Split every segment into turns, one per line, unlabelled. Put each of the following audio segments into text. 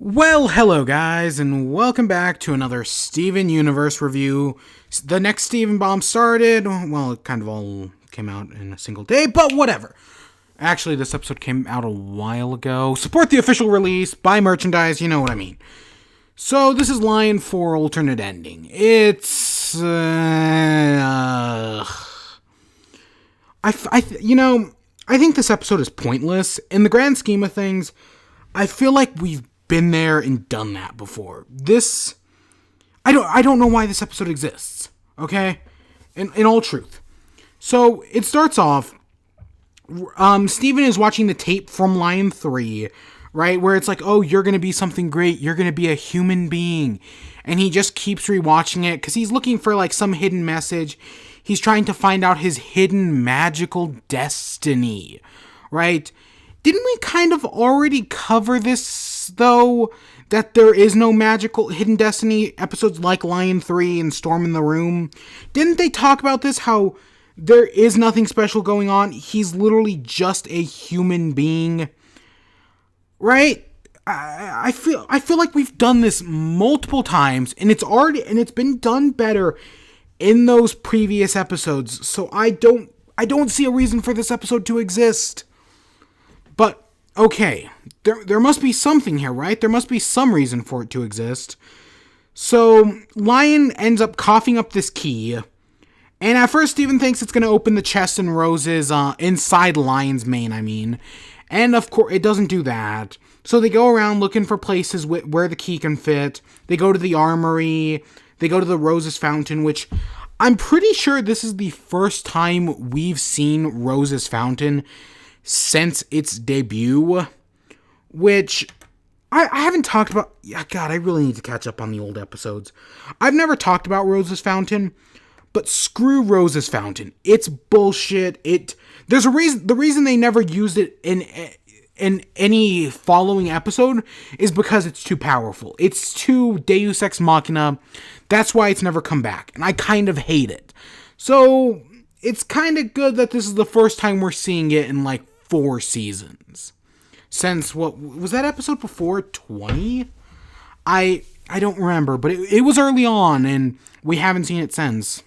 Well, hello guys, and welcome back to another Steven Universe review. The next Steven Bomb started, well, it kind of all came out in a single day, but whatever. Actually, this episode came out a while ago. Support the official release, buy merchandise, you know what I mean. So, this is Lion 4 Alternate Ending. It's, I think this episode is pointless. In the grand scheme of things, I feel like we've been there and done that before. I don't know why this episode exists, okay? In all truth. So, it starts off, Steven is watching the tape from Lion 3, right? Where it's like, oh, you're gonna be something great, you're gonna be a human being. And he just keeps rewatching it, because he's looking for, like, some hidden message. He's trying to find out his hidden magical destiny, right? Didn't we kind of already cover this, though? That there is no magical hidden destiny episodes like Lion 3 and Storm in the Room? Didn't they talk about this? How there is nothing special going on? He's literally just a human being. Right? I feel like we've done this multiple times, and it's been done better in those previous episodes. So I don't see a reason for this episode to exist. But, okay, there must be something here, right? There must be some reason for it to exist. So, Lion ends up coughing up this key, and at first Steven thinks it's going to open the chest in Rose's, inside Lion's mane, and of course, it doesn't do that. So they go around looking for places where the key can fit. They go to the armory, they go to the Rose's fountain, which I'm pretty sure this is the first time we've seen Rose's fountain since its debut, which I haven't talked about. Yeah, God, I really need to catch up on the old episodes. I've never talked about Rose's fountain, but screw Rose's fountain. It's bullshit. There's a reason. The reason they never used it in any following episode is because it's too powerful. It's too Deus Ex Machina. That's why it's never come back, and I kind of hate it. So it's kind of good that this is the first time we're seeing it in like 4 seasons. Since, what was that episode before? 20? I don't remember, but it was early on, and we haven't seen it since.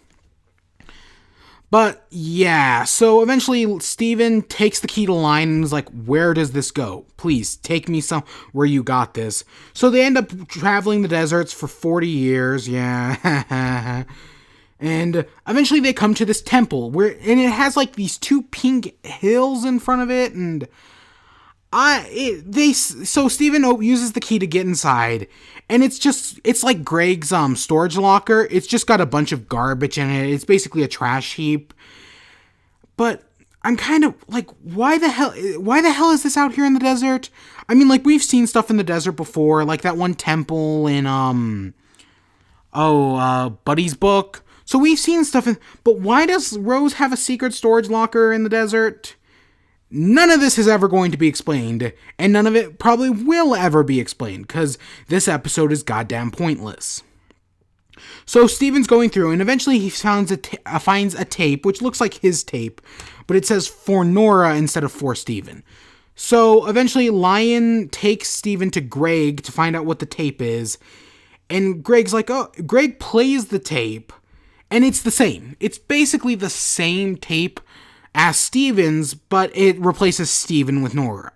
But, yeah, so eventually Steven takes the key to Lion and is like, where does this go? Please, take me where you got this. So they end up traveling the deserts for 40 years, yeah. And eventually they come to this temple, and it has like these 2 pink hills in front of it, and so Steven uses the key to get inside, and it's like Greg's storage locker. It's just got a bunch of garbage in it. It's basically a trash heap. But I'm kind of like, why the hell is this out here in the desert? I mean, like, we've seen stuff in the desert before, like that one temple in Buddy's book. So we've seen stuff but why does Rose have a secret storage locker in the desert? None of this is ever going to be explained, and none of it probably will ever be explained, because this episode is goddamn pointless. So Steven's going through, and eventually he finds a tape, which looks like his tape, but it says for Nora instead of for Steven. So eventually Lion takes Steven to Greg to find out what the tape is, and Greg's like, oh, Greg plays the tape, and it's the same. It's basically the same tape as Steven's, but it replaces Steven with Nora.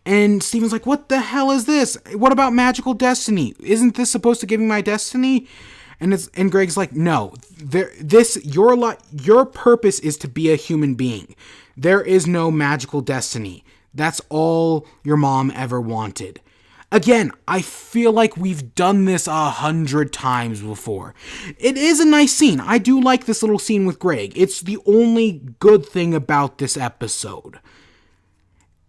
And Steven's like, what the hell is this? What about magical destiny? Isn't this supposed to give me my destiny? And Greg's like, no, your purpose is to be a human being. There is no magical destiny. That's all your mom ever wanted. Again, I feel like we've done this 100 times before. It is a nice scene. I do like this little scene with Greg. It's the only good thing about this episode.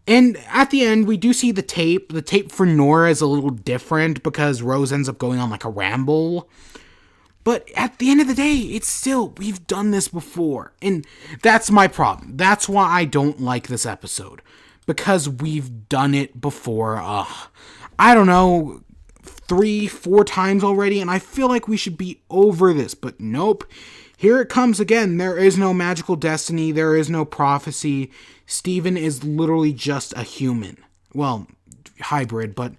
And at the end, we do see the tape. The tape for Nora is a little different because Rose ends up going on like a ramble. But at the end of the day, it's still, we've done this before. And that's my problem. That's why I don't like this episode. Because we've done it before. I don't know, 3-4 times already, and I feel like we should be over this, but nope. Here it comes again. There is no magical destiny. There is no prophecy. Steven is literally just a human. Well, hybrid, but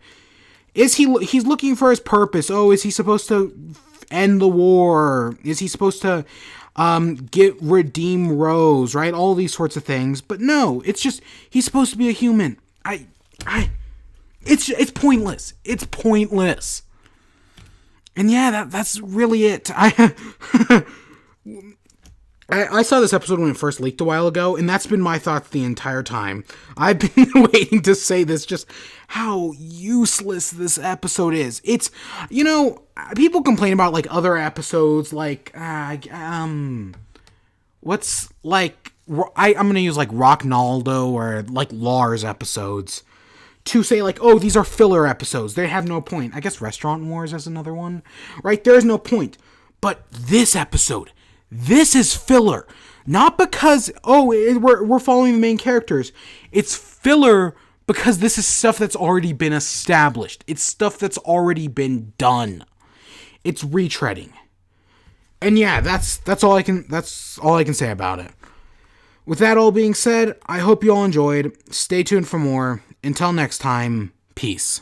he's looking for his purpose. Oh, is he supposed to end the war? Is he supposed to redeem Rose, right? All these sorts of things. But no, it's just he's supposed to be a human. It's pointless. It's pointless. And yeah, that's really it. I saw this episode when it first leaked a while ago, and that's been my thoughts the entire time. I've been waiting to say this, just how useless this episode is. It's, people complain about, like, other episodes, like, what's, like, I'm gonna use, like, Rocknaldo or, like, Lars episodes to say, like, oh, these are filler episodes. They have no point. I guess Restaurant Wars is another one, right? There's no point. But this episode... this is filler. Not because, we're following the main characters. It's filler because this is stuff that's already been established. It's stuff that's already been done. It's retreading. And yeah, that's all I can say about it. With that all being said, I hope you all enjoyed. Stay tuned for more. Until next time, peace.